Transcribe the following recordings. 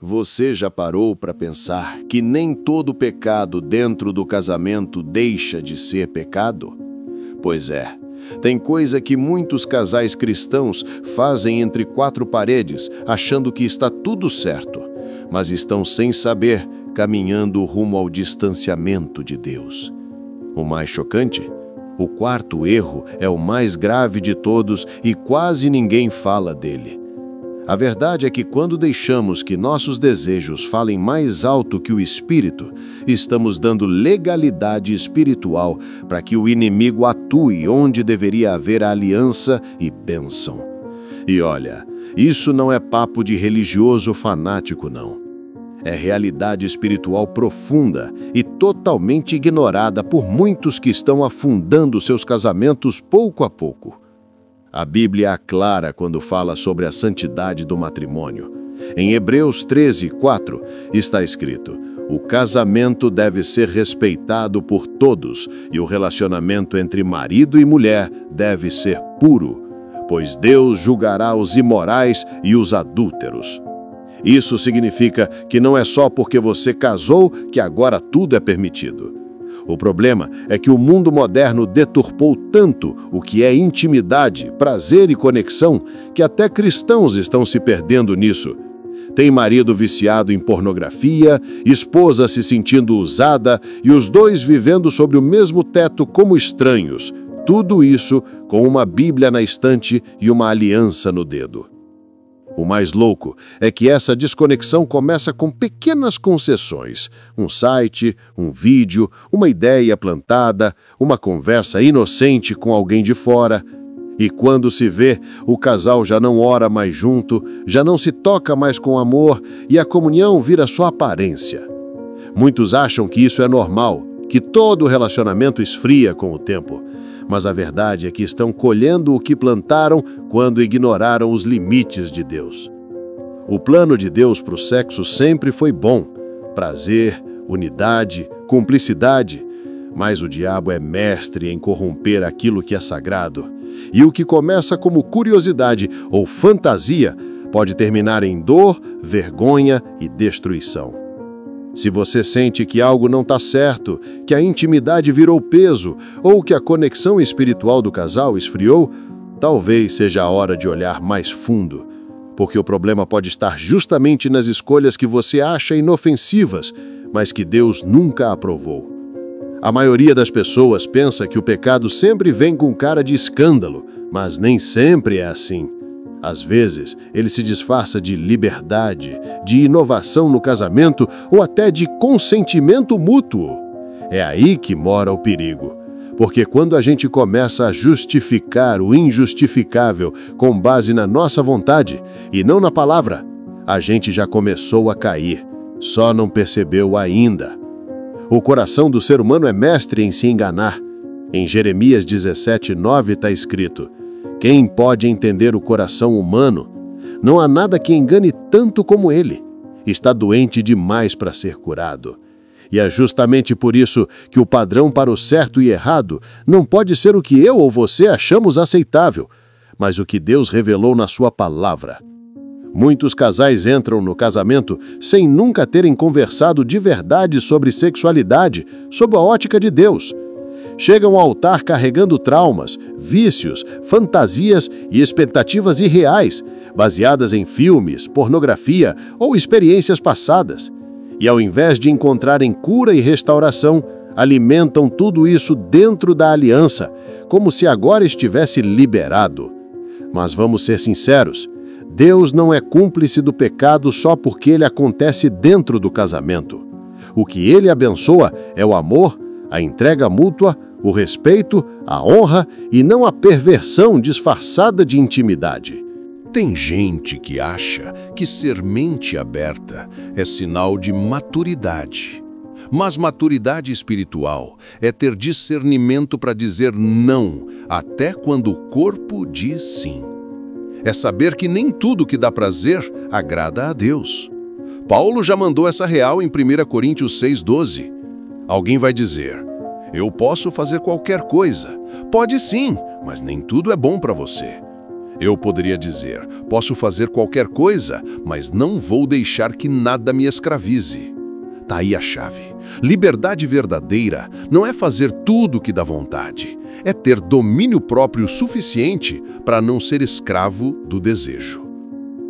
Você já parou para pensar que nem todo pecado dentro do casamento deixa de ser pecado? Pois é, tem coisa que muitos casais cristãos fazem entre quatro paredes, achando que está tudo certo, mas estão sem saber, caminhando rumo ao distanciamento de Deus. O mais chocante? O quarto erro é o mais grave de todos e quase ninguém fala dele. A verdade é que quando deixamos que nossos desejos falem mais alto que o Espírito, estamos dando legalidade espiritual para que o inimigo atue onde deveria haver aliança e bênção. E olha, isso não é papo de religioso fanático, não. É realidade espiritual profunda e totalmente ignorada por muitos que estão afundando seus casamentos pouco a pouco. A Bíblia é clara quando fala sobre a santidade do matrimônio. Em Hebreus 13:4 está escrito: o casamento deve ser respeitado por todos e o relacionamento entre marido e mulher deve ser puro, pois Deus julgará os imorais e os adúlteros. Isso significa que não é só porque você casou que agora tudo é permitido. O problema é que o mundo moderno deturpou tanto o que é intimidade, prazer e conexão, que até cristãos estão se perdendo nisso. Tem marido viciado em pornografia, esposa se sentindo usada e os dois vivendo sob o mesmo teto como estranhos. Tudo isso com uma Bíblia na estante e uma aliança no dedo. O mais louco é que essa desconexão começa com pequenas concessões. Um site, um vídeo, uma ideia plantada, uma conversa inocente com alguém de fora. E quando se vê, o casal já não ora mais junto, já não se toca mais com amor e a comunhão vira só aparência. Muitos acham que isso é normal, que todo relacionamento esfria com o tempo. Mas a verdade é que estão colhendo o que plantaram quando ignoraram os limites de Deus. O plano de Deus para o sexo sempre foi bom: prazer, unidade, cumplicidade. Mas o diabo é mestre em corromper aquilo que é sagrado. E o que começa como curiosidade ou fantasia pode terminar em dor, vergonha e destruição. Se você sente que algo não está certo, que a intimidade virou peso ou que a conexão espiritual do casal esfriou, talvez seja a hora de olhar mais fundo, porque o problema pode estar justamente nas escolhas que você acha inofensivas, mas que Deus nunca aprovou. A maioria das pessoas pensa que o pecado sempre vem com cara de escândalo, mas nem sempre é assim. Às vezes, ele se disfarça de liberdade, de inovação no casamento ou até de consentimento mútuo. É aí que mora o perigo. Porque quando a gente começa a justificar o injustificável com base na nossa vontade e não na palavra, a gente já começou a cair, só não percebeu ainda. O coração do ser humano é mestre em se enganar. Em Jeremias 17:9 está escrito: quem pode entender o coração humano? Não há nada que engane tanto como ele. Está doente demais para ser curado. E é justamente por isso que o padrão para o certo e errado não pode ser o que eu ou você achamos aceitável, mas o que Deus revelou na sua palavra. Muitos casais entram no casamento sem nunca terem conversado de verdade sobre sexualidade, sob a ótica de Deus. Chegam ao altar carregando traumas, vícios, fantasias e expectativas irreais, baseadas em filmes, pornografia ou experiências passadas. E ao invés de encontrarem cura e restauração, alimentam tudo isso dentro da aliança, como se agora estivesse liberado. Mas vamos ser sinceros, Deus não é cúmplice do pecado só porque ele acontece dentro do casamento. O que ele abençoa é o amor, a entrega mútua, o respeito, a honra e não a perversão disfarçada de intimidade. Tem gente que acha que ser mente aberta é sinal de maturidade. Mas maturidade espiritual é ter discernimento para dizer não, até quando o corpo diz sim. É saber que nem tudo que dá prazer agrada a Deus. Paulo já mandou essa real em 1 Coríntios 6:12. Alguém vai dizer: eu posso fazer qualquer coisa. Pode sim, mas nem tudo é bom para você. Eu poderia dizer, posso fazer qualquer coisa, mas não vou deixar que nada me escravize. Tá aí a chave. Liberdade verdadeira não é fazer tudo o que dá vontade, é ter domínio próprio suficiente para não ser escravo do desejo.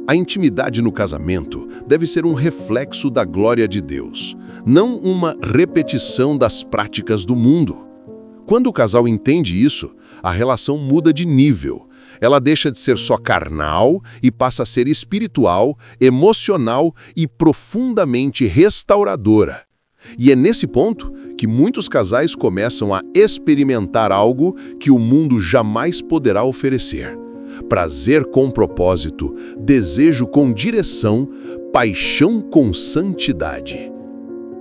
A intimidade no casamento deve ser um reflexo da glória de Deus, não uma repetição das práticas do mundo. Quando o casal entende isso, a relação muda de nível. Ela deixa de ser só carnal e passa a ser espiritual, emocional e profundamente restauradora. E é nesse ponto que muitos casais começam a experimentar algo que o mundo jamais poderá oferecer. Prazer com propósito, desejo com direção, paixão com santidade.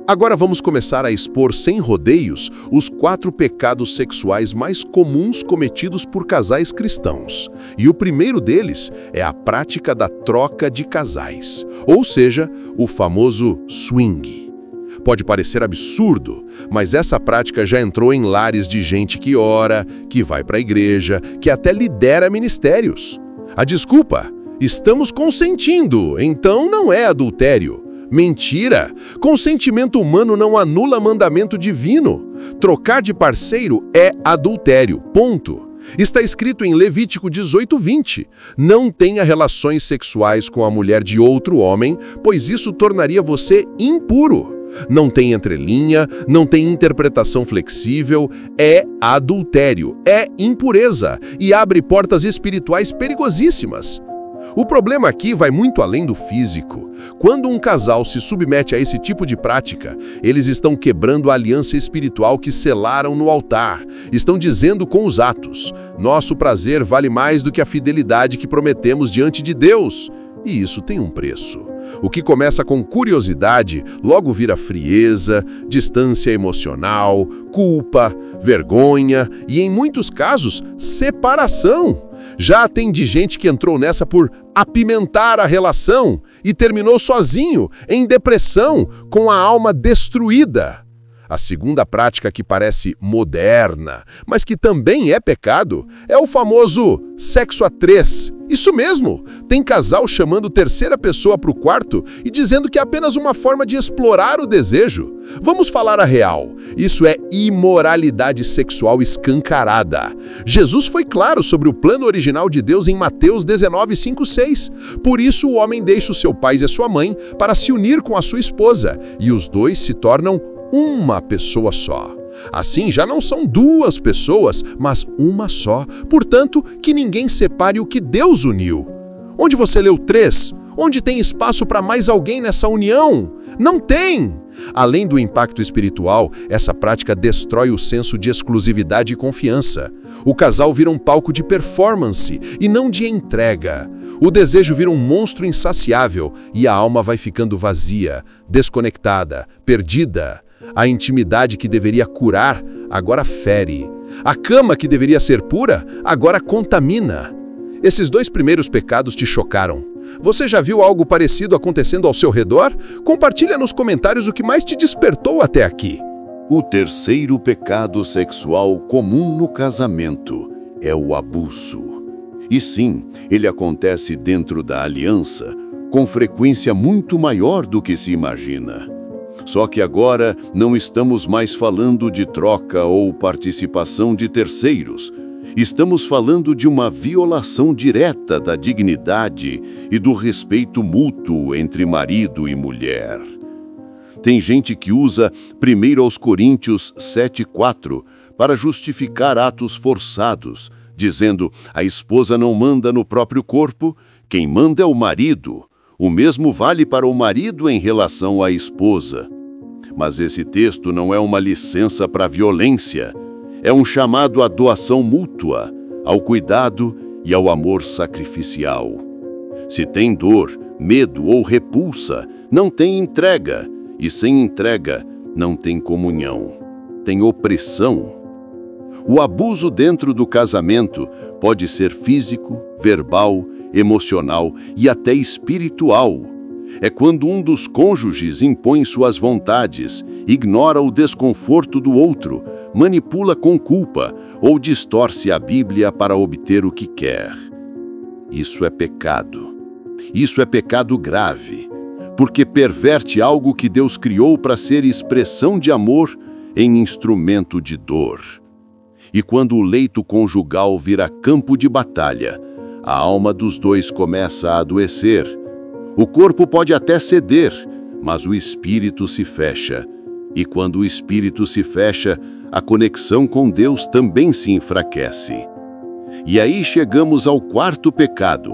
Agora vamos começar a expor sem rodeios os 4 pecados sexuais mais comuns cometidos por casais cristãos. E o primeiro deles é a prática da troca de casais, ou seja, o famoso swing. Pode parecer absurdo, mas essa prática já entrou em lares de gente que ora, que vai para a igreja, que até lidera ministérios. A desculpa, estamos consentindo, então não é adultério. Mentira! Consentimento humano não anula mandamento divino. Trocar de parceiro é adultério, ponto. Está escrito em Levítico 18:20. Não tenha relações sexuais com a mulher de outro homem, pois isso tornaria você impuro. Não tem entrelinha, não tem interpretação flexível, é adultério, é impureza e abre portas espirituais perigosíssimas. O problema aqui vai muito além do físico. Quando um casal se submete a esse tipo de prática, eles estão quebrando a aliança espiritual que selaram no altar. Estão dizendo com os atos, nosso prazer vale mais do que a fidelidade que prometemos diante de Deus. E isso tem um preço. O que começa com curiosidade, logo vira frieza, distância emocional, culpa, vergonha e, em muitos casos, separação. Já tem de gente que entrou nessa por apimentar a relação e terminou sozinho, em depressão, com a alma destruída. A segunda prática que parece moderna, mas que também é pecado, é o famoso sexo a 3. Isso mesmo, tem casal chamando terceira pessoa para o quarto e dizendo que é apenas uma forma de explorar o desejo. Vamos falar a real, isso é imoralidade sexual escancarada. Jesus foi claro sobre o plano original de Deus em Mateus 19:5-6. Por isso o homem deixa o seu pai e a sua mãe para se unir com a sua esposa, e os dois se tornam uma pessoa só. Assim, já não são 2 pessoas, mas uma só. Portanto, que ninguém separe o que Deus uniu. Onde você leu 3? Onde tem espaço para mais alguém nessa união? Não tem! Além do impacto espiritual, essa prática destrói o senso de exclusividade e confiança. O casal vira um palco de performance e não de entrega. O desejo vira um monstro insaciável e a alma vai ficando vazia, desconectada, perdida. A intimidade que deveria curar, agora fere. A cama que deveria ser pura, agora contamina. Esses 2 primeiros pecados te chocaram. Você já viu algo parecido acontecendo ao seu redor? Compartilha nos comentários o que mais te despertou até aqui. O terceiro pecado sexual comum no casamento é o abuso. E sim, ele acontece dentro da aliança, com frequência muito maior do que se imagina. Só que agora não estamos mais falando de troca ou participação de terceiros. Estamos falando de uma violação direta da dignidade e do respeito mútuo entre marido e mulher. Tem gente que usa 1 Coríntios 7:4 para justificar atos forçados, dizendo a esposa não manda no próprio corpo, quem manda é o marido. O mesmo vale para o marido em relação à esposa. Mas esse texto não é uma licença para a violência. É um chamado à doação mútua, ao cuidado e ao amor sacrificial. Se tem dor, medo ou repulsa, não tem entrega. E sem entrega, não tem comunhão. Tem opressão. O abuso dentro do casamento pode ser físico, verbal, emocional e até espiritual. É quando um dos cônjuges impõe suas vontades, ignora o desconforto do outro, manipula com culpa ou distorce a Bíblia para obter o que quer. Isso é pecado. Isso é pecado grave, porque perverte algo que Deus criou para ser expressão de amor em instrumento de dor. E quando o leito conjugal vira campo de batalha, a alma dos dois começa a adoecer. O corpo pode até ceder, mas o espírito se fecha. E quando o espírito se fecha, a conexão com Deus também se enfraquece. E aí chegamos ao quarto pecado,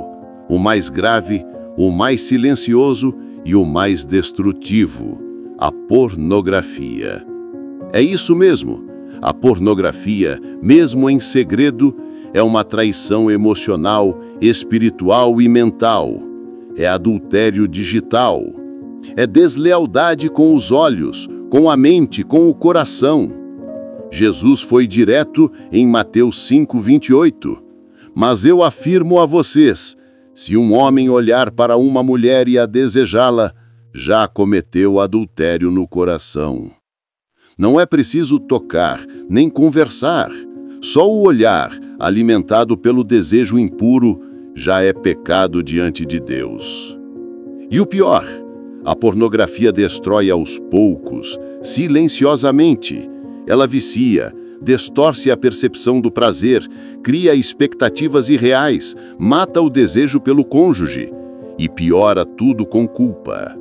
o mais grave, o mais silencioso e o mais destrutivo, a pornografia. É isso mesmo, a pornografia, mesmo em segredo, é uma traição emocional, espiritual e mental. É adultério digital. É deslealdade com os olhos, com a mente, com o coração. Jesus foi direto em Mateus 5:28. Mas eu afirmo a vocês, se um homem olhar para uma mulher e a desejá-la, já cometeu adultério no coração. Não é preciso tocar, nem conversar. Só o olhar, alimentado pelo desejo impuro, já é pecado diante de Deus. E o pior, a pornografia destrói aos poucos, silenciosamente. Ela vicia, distorce a percepção do prazer, cria expectativas irreais, mata o desejo pelo cônjuge e piora tudo com culpa.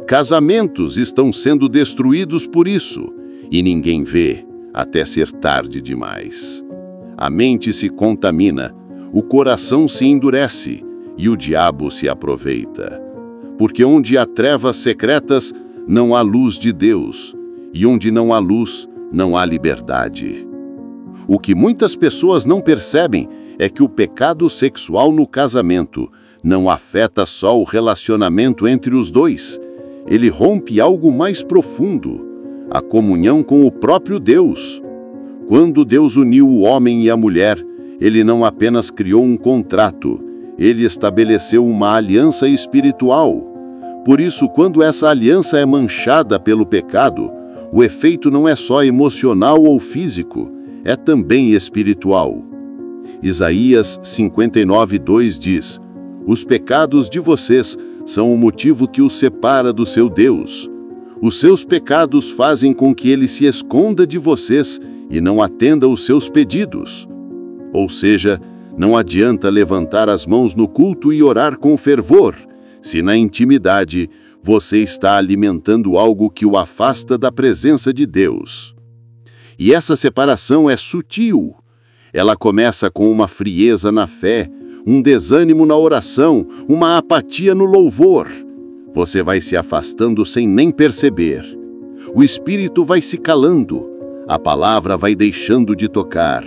Casamentos estão sendo destruídos por isso, e ninguém vê até ser tarde demais. A mente se contamina, o coração se endurece e o diabo se aproveita. Porque onde há trevas secretas, não há luz de Deus, e onde não há luz, não há liberdade. O que muitas pessoas não percebem é que o pecado sexual no casamento não afeta só o relacionamento entre os dois. Ele rompe algo mais profundo, a comunhão com o próprio Deus. Quando Deus uniu o homem e a mulher, Ele não apenas criou um contrato, Ele estabeleceu uma aliança espiritual. Por isso, quando essa aliança é manchada pelo pecado, o efeito não é só emocional ou físico, é também espiritual. Isaías 59:2 diz: os pecados de vocês são o motivo que os separa do seu Deus. Os seus pecados fazem com que ele se esconda de vocês e não atenda os seus pedidos. Ou seja, não adianta levantar as mãos no culto e orar com fervor, se na intimidade você está alimentando algo que o afasta da presença de Deus. E essa separação é sutil. Ela começa com uma frieza na fé, um desânimo na oração, uma apatia no louvor. Você vai se afastando sem nem perceber. O espírito vai se calando, a palavra vai deixando de tocar.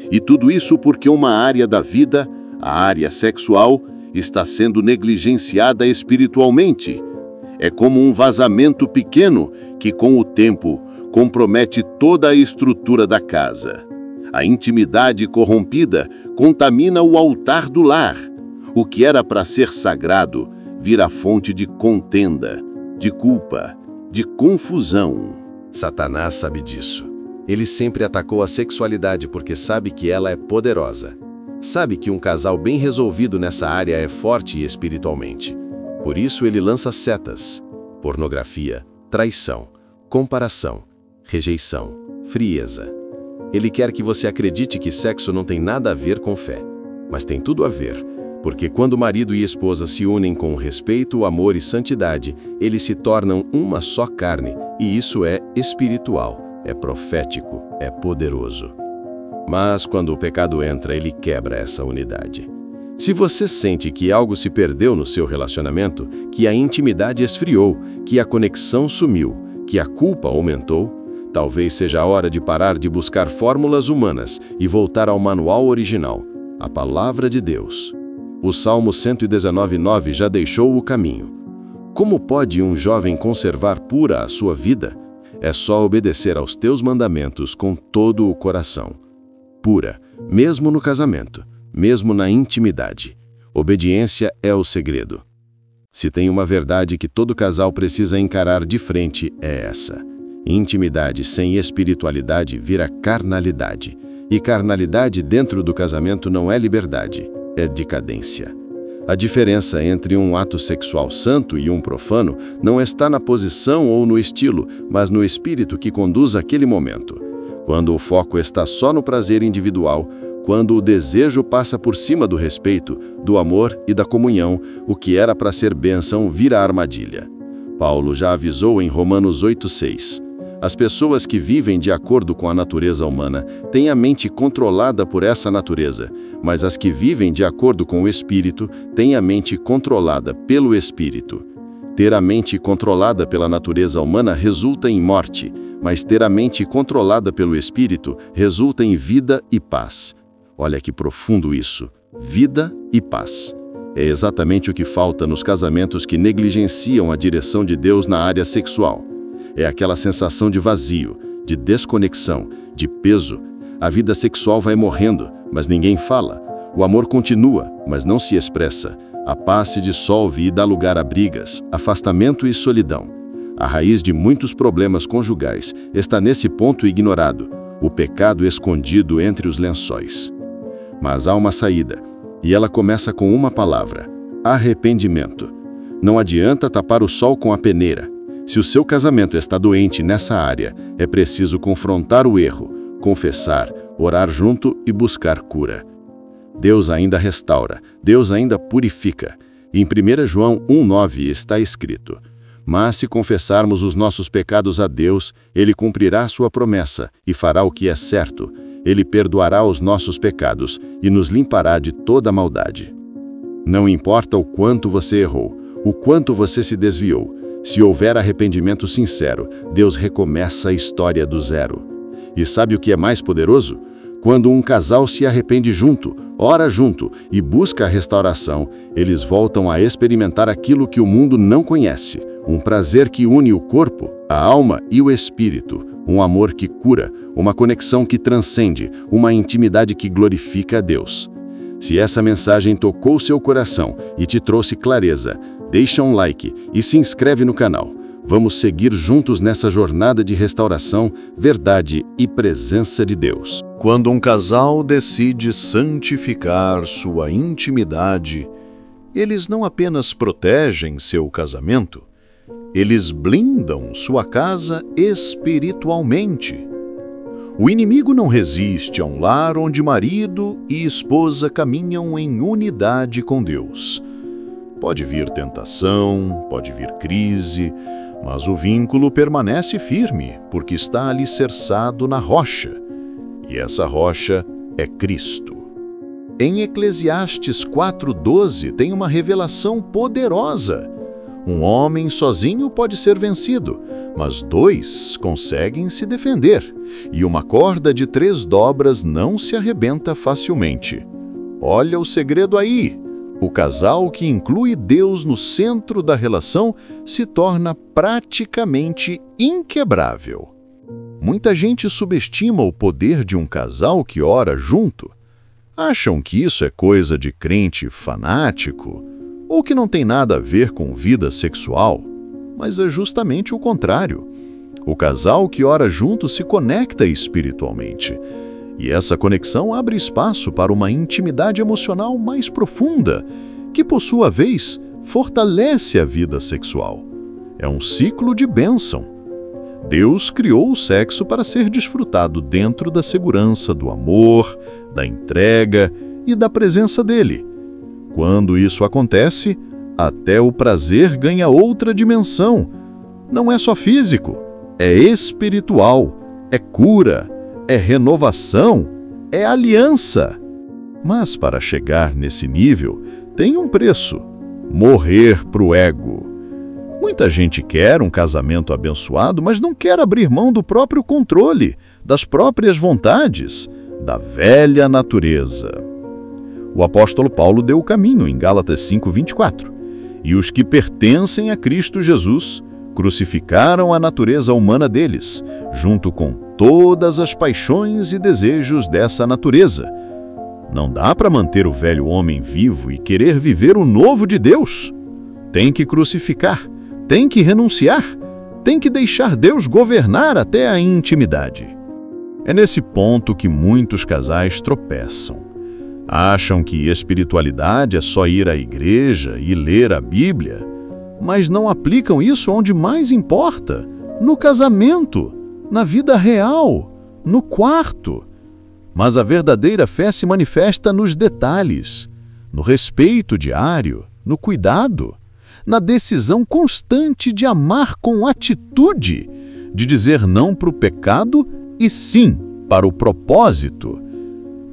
E tudo isso porque uma área da vida, a área sexual, está sendo negligenciada espiritualmente. É como um vazamento pequeno que, com o tempo, compromete toda a estrutura da casa. A intimidade corrompida contamina o altar do lar. O que era para ser sagrado vira fonte de contenda, de culpa, de confusão. Satanás sabe disso. Ele sempre atacou a sexualidade porque sabe que ela é poderosa. Sabe que um casal bem resolvido nessa área é forte espiritualmente. Por isso ele lança setas: pornografia, traição, comparação, rejeição, frieza. Ele quer que você acredite que sexo não tem nada a ver com fé, mas tem tudo a ver, porque quando marido e esposa se unem com respeito, amor e santidade, eles se tornam uma só carne, e isso é espiritual, é profético, é poderoso. Mas quando o pecado entra, ele quebra essa unidade. Se você sente que algo se perdeu no seu relacionamento, que a intimidade esfriou, que a conexão sumiu, que a culpa aumentou, talvez seja a hora de parar de buscar fórmulas humanas e voltar ao manual original, a Palavra de Deus. O Salmo 119:9 já deixou o caminho. Como pode um jovem conservar pura a sua vida? É só obedecer aos teus mandamentos com todo o coração. Pura, mesmo no casamento, mesmo na intimidade. Obediência é o segredo. Se tem uma verdade que todo casal precisa encarar de frente, é essa. Intimidade sem espiritualidade vira carnalidade. E carnalidade dentro do casamento não é liberdade, é decadência. A diferença entre um ato sexual santo e um profano não está na posição ou no estilo, mas no espírito que conduz aquele momento. Quando o foco está só no prazer individual, quando o desejo passa por cima do respeito, do amor e da comunhão, o que era para ser bênção vira armadilha. Paulo já avisou em Romanos 8,6. As pessoas que vivem de acordo com a natureza humana têm a mente controlada por essa natureza, mas as que vivem de acordo com o Espírito têm a mente controlada pelo Espírito. Ter a mente controlada pela natureza humana resulta em morte, mas ter a mente controlada pelo Espírito resulta em vida e paz. Olha que profundo isso, vida e paz. É exatamente o que falta nos casamentos que negligenciam a direção de Deus na área sexual. É aquela sensação de vazio, de desconexão, de peso. A vida sexual vai morrendo, mas ninguém fala. O amor continua, mas não se expressa. A paz se dissolve e dá lugar a brigas, afastamento e solidão. A raiz de muitos problemas conjugais está nesse ponto ignorado, o pecado escondido entre os lençóis. Mas há uma saída, e ela começa com uma palavra: arrependimento. Não adianta tapar o sol com a peneira. Se o seu casamento está doente nessa área, é preciso confrontar o erro, confessar, orar junto e buscar cura. Deus ainda restaura, Deus ainda purifica. Em 1 João 1,9 está escrito: mas se confessarmos os nossos pecados a Deus, Ele cumprirá sua promessa e fará o que é certo. Ele perdoará os nossos pecados e nos limpará de toda maldade. Não importa o quanto você errou, o quanto você se desviou. Se houver arrependimento sincero, Deus recomeça a história do zero. E sabe o que é mais poderoso? Quando um casal se arrepende junto, ora junto e busca a restauração, eles voltam a experimentar aquilo que o mundo não conhece, um prazer que une o corpo, a alma e o espírito, um amor que cura, uma conexão que transcende, uma intimidade que glorifica a Deus. Se essa mensagem tocou seu coração e te trouxe clareza, deixa um like e se inscreve no canal. Vamos seguir juntos nessa jornada de restauração, verdade e presença de Deus. Quando um casal decide santificar sua intimidade, eles não apenas protegem seu casamento, eles blindam sua casa espiritualmente. O inimigo não resiste a um lar onde marido e esposa caminham em unidade com Deus. Pode vir tentação, pode vir crise, mas o vínculo permanece firme, porque está alicerçado na rocha. E essa rocha é Cristo. Em Eclesiastes 4,12 tem uma revelação poderosa. Um homem sozinho pode ser vencido, mas dois conseguem se defender, e uma corda de 3 dobras não se arrebenta facilmente. Olha o segredo aí! O casal que inclui Deus no centro da relação se torna praticamente inquebrável. Muita gente subestima o poder de um casal que ora junto. Acham que isso é coisa de crente fanático, ou que não tem nada a ver com vida sexual, mas é justamente o contrário. O casal que ora junto se conecta espiritualmente, e essa conexão abre espaço para uma intimidade emocional mais profunda, que, por sua vez, fortalece a vida sexual. É um ciclo de bênção. Deus criou o sexo para ser desfrutado dentro da segurança do amor, da entrega e da presença dele. Quando isso acontece, até o prazer ganha outra dimensão. Não é só físico, é espiritual, é cura, é renovação, é aliança. Mas para chegar nesse nível, tem um preço: morrer para o ego. Muita gente quer um casamento abençoado, mas não quer abrir mão do próprio controle, das próprias vontades, da velha natureza. O apóstolo Paulo deu o caminho em Gálatas 5:24. E os que pertencem a Cristo Jesus crucificaram a natureza humana deles, junto com todas as paixões e desejos dessa natureza. Não dá para manter o velho homem vivo e querer viver o novo de Deus. Tem que crucificar, tem que renunciar, tem que deixar Deus governar até a intimidade. É nesse ponto que muitos casais tropeçam. Acham que espiritualidade é só ir à igreja e ler a Bíblia, mas não aplicam isso onde mais importa, no casamento, na vida real, no quarto. Mas a verdadeira fé se manifesta nos detalhes, no respeito diário, no cuidado, na decisão constante de amar com atitude, de dizer não para o pecado e sim para o propósito.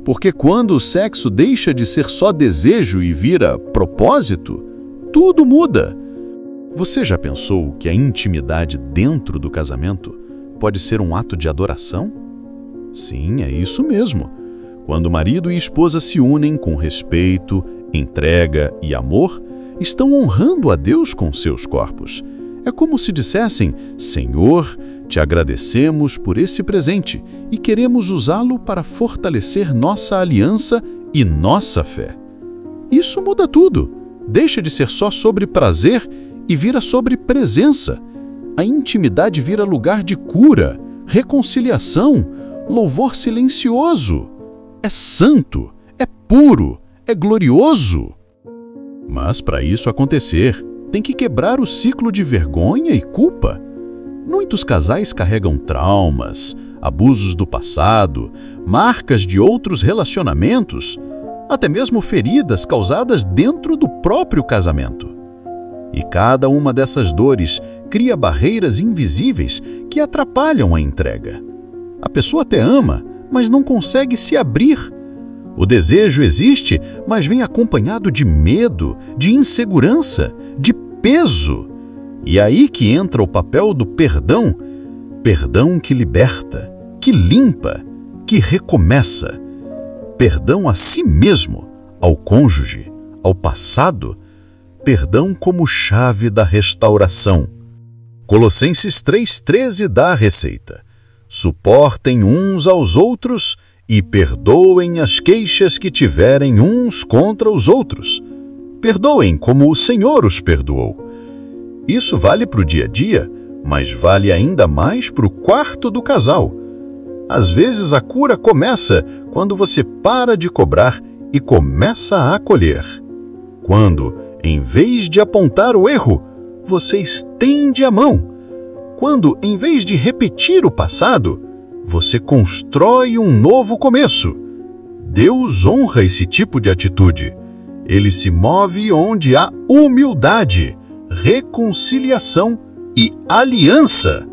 Porque quando o sexo deixa de ser só desejo e vira propósito, tudo muda. Você já pensou que a intimidade dentro do casamento pode ser um ato de adoração? Sim, é isso mesmo. Quando marido e esposa se unem com respeito, entrega e amor, estão honrando a Deus com seus corpos. É como se dissessem: Senhor, te agradecemos por esse presente e queremos usá-lo para fortalecer nossa aliança e nossa fé. Isso muda tudo. Deixa de ser só sobre prazer e vira sobre presença. A intimidade vira lugar de cura, reconciliação, louvor silencioso. É santo, é puro, é glorioso. Mas para isso acontecer, tem que quebrar o ciclo de vergonha e culpa. Muitos casais carregam traumas, abusos do passado, marcas de outros relacionamentos, até mesmo feridas causadas dentro do próprio casamento. E cada uma dessas dores cria barreiras invisíveis que atrapalham a entrega. A pessoa até ama, mas não consegue se abrir. O desejo existe, mas vem acompanhado de medo, de insegurança, de peso. E é aí que entra o papel do perdão. Perdão que liberta, que limpa, que recomeça. Perdão a si mesmo, ao cônjuge, ao passado. Perdão como chave da restauração. Colossenses 3,13 dá a receita. Suportem uns aos outros e perdoem as queixas que tiverem uns contra os outros. Perdoem como o Senhor os perdoou. Isso vale para o dia a dia, mas vale ainda mais para o quarto do casal. Às vezes a cura começa quando você para de cobrar e começa a acolher. Quando, em vez de apontar o erro, você estende a mão. Quando, em vez de repetir o passado, você constrói um novo começo. Deus honra esse tipo de atitude. Ele se move onde há humildade, reconciliação e aliança.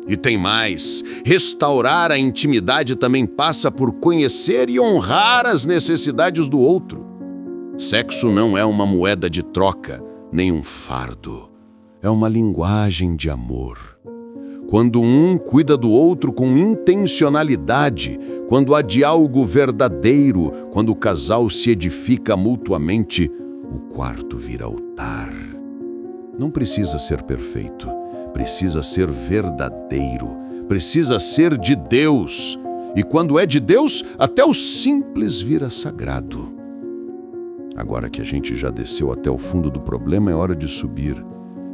E tem mais. Restaurar a intimidade também passa por conhecer e honrar as necessidades do outro. Sexo não é uma moeda de troca, nem um fardo. É uma linguagem de amor. Quando um cuida do outro com intencionalidade, quando há diálogo verdadeiro, quando o casal se edifica mutuamente, o quarto vira altar. Não precisa ser perfeito, precisa ser verdadeiro, precisa ser de Deus. E quando é de Deus, até o simples vira sagrado. Agora que a gente já desceu até o fundo do problema, é hora de subir.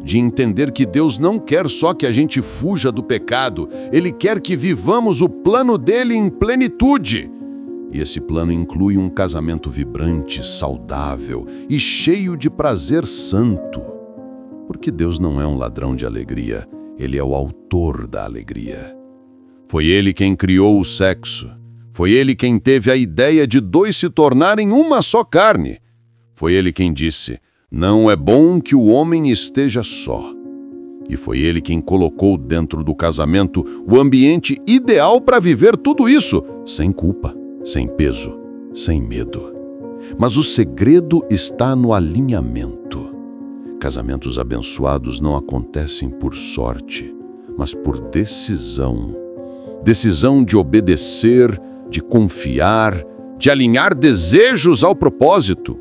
De entender que Deus não quer só que a gente fuja do pecado, Ele quer que vivamos o plano dele em plenitude. E esse plano inclui um casamento vibrante, saudável e cheio de prazer santo. Porque Deus não é um ladrão de alegria, Ele é o autor da alegria. Foi Ele quem criou o sexo. Foi Ele quem teve a ideia de dois se tornarem uma só carne. Foi Ele quem disse: não é bom que o homem esteja só. E foi Ele quem colocou dentro do casamento o ambiente ideal para viver tudo isso, sem culpa, sem peso, sem medo. Mas o segredo está no alinhamento. Casamentos abençoados não acontecem por sorte, mas por decisão. Decisão de obedecer, de confiar, de alinhar desejos ao propósito.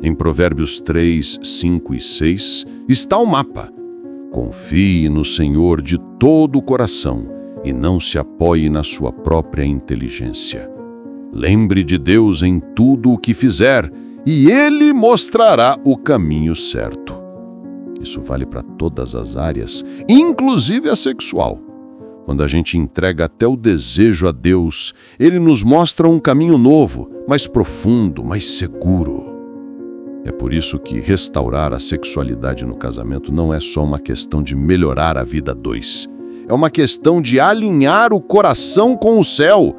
Em Provérbios 3, 5 e 6 está o mapa. Confie no Senhor de todo o coração e não se apoie na sua própria inteligência. Lembre de Deus em tudo o que fizer e Ele mostrará o caminho certo. Isso vale para todas as áreas, inclusive a sexual. Quando a gente entrega até o desejo a Deus, Ele nos mostra um caminho novo, mais profundo, mais seguro. É por isso que restaurar a sexualidade no casamento não é só uma questão de melhorar a vida a dois. É uma questão de alinhar o coração com o céu,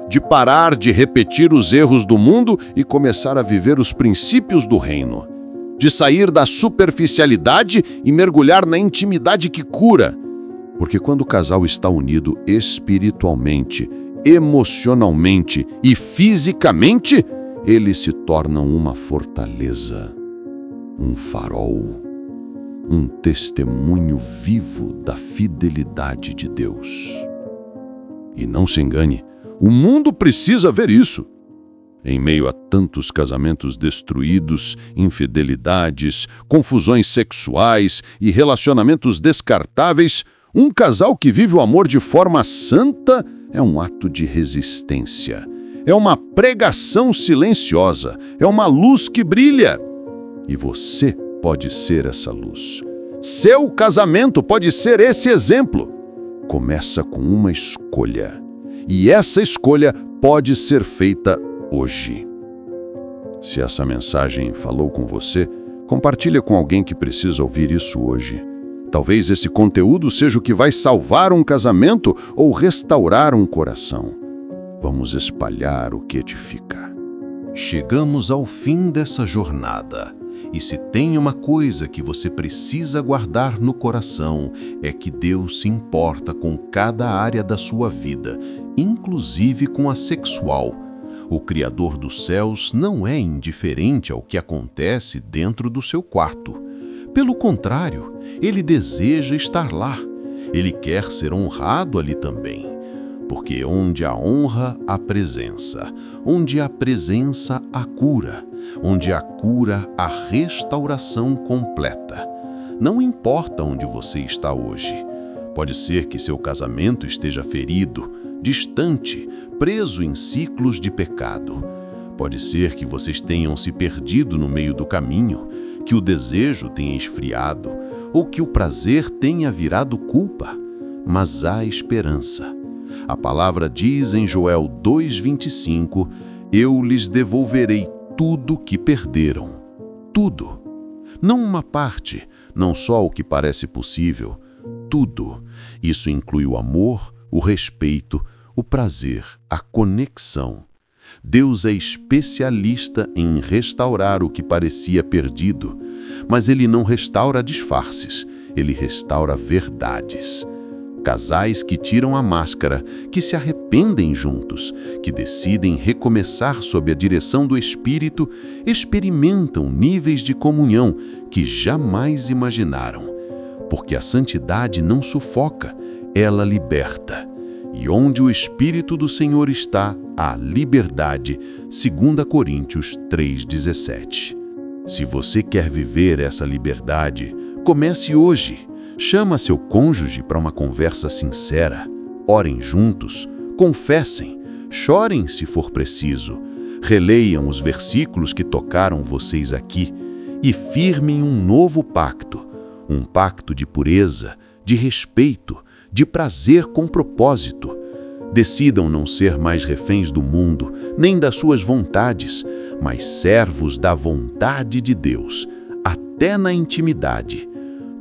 de parar de repetir os erros do mundo e começar a viver os princípios do reino, de sair da superficialidade e mergulhar na intimidade que cura. Porque quando o casal está unido espiritualmente, emocionalmente e fisicamente, eles se tornam uma fortaleza, um farol, um testemunho vivo da fidelidade de Deus. E não se engane, o mundo precisa ver isso. Em meio a tantos casamentos destruídos, infidelidades, confusões sexuais e relacionamentos descartáveis, um casal que vive o amor de forma santa é um ato de resistência. É uma pregação silenciosa, é uma luz que brilha. E você pode ser essa luz. Seu casamento pode ser esse exemplo. Começa com uma escolha. E essa escolha pode ser feita hoje. Se essa mensagem falou com você, compartilha com alguém que precisa ouvir isso hoje. Talvez esse conteúdo seja o que vai salvar um casamento ou restaurar um coração. Vamos espalhar o que edifica. Chegamos ao fim dessa jornada. E se tem uma coisa que você precisa guardar no coração, é que Deus se importa com cada área da sua vida, inclusive com a sexual. O Criador dos céus não é indiferente ao que acontece dentro do seu quarto. Pelo contrário, Ele deseja estar lá. Ele quer ser honrado ali também. Porque onde há honra, há presença. Onde há presença, há cura. Onde há cura, há restauração completa. Não importa onde você está hoje. Pode ser que seu casamento esteja ferido, distante, preso em ciclos de pecado. Pode ser que vocês tenham se perdido no meio do caminho, que o desejo tenha esfriado ou que o prazer tenha virado culpa. Mas há esperança. A palavra diz em Joel 2:25, eu lhes devolverei tudo que perderam. Tudo. Não uma parte, não só o que parece possível. Tudo. Isso inclui o amor, o respeito, o prazer, a conexão. Deus é especialista em restaurar o que parecia perdido, mas Ele não restaura disfarces, Ele restaura verdades. Casais que tiram a máscara, que se arrependem juntos, que decidem recomeçar sob a direção do Espírito, experimentam níveis de comunhão que jamais imaginaram. Porque a santidade não sufoca, ela liberta. E onde o Espírito do Senhor está, há liberdade, 2 Coríntios 3:17. Se você quer viver essa liberdade, comece hoje. Chama seu cônjuge para uma conversa sincera. Orem juntos, confessem, chorem se for preciso. Releiam os versículos que tocaram vocês aqui e firmem um novo pacto. Um pacto de pureza, de respeito, de prazer com propósito. Decidam não ser mais reféns do mundo, nem das suas vontades, mas servos da vontade de Deus, até na intimidade.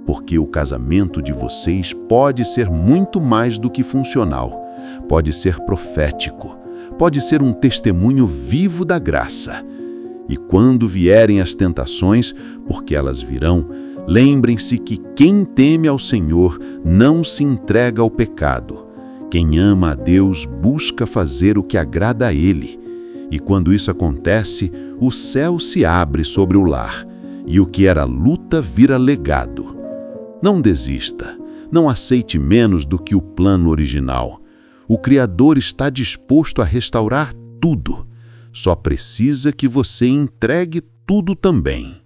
Porque o casamento de vocês pode ser muito mais do que funcional. Pode ser profético, pode ser um testemunho vivo da graça. E quando vierem as tentações, porque elas virão, lembrem-se que quem teme ao Senhor não se entrega ao pecado. Quem ama a Deus busca fazer o que agrada a Ele. E quando isso acontece, o céu se abre sobre o lar, e o que era luta vira legado. Não desista, não aceite menos do que o plano original. O Criador está disposto a restaurar tudo. Só precisa que você entregue tudo também.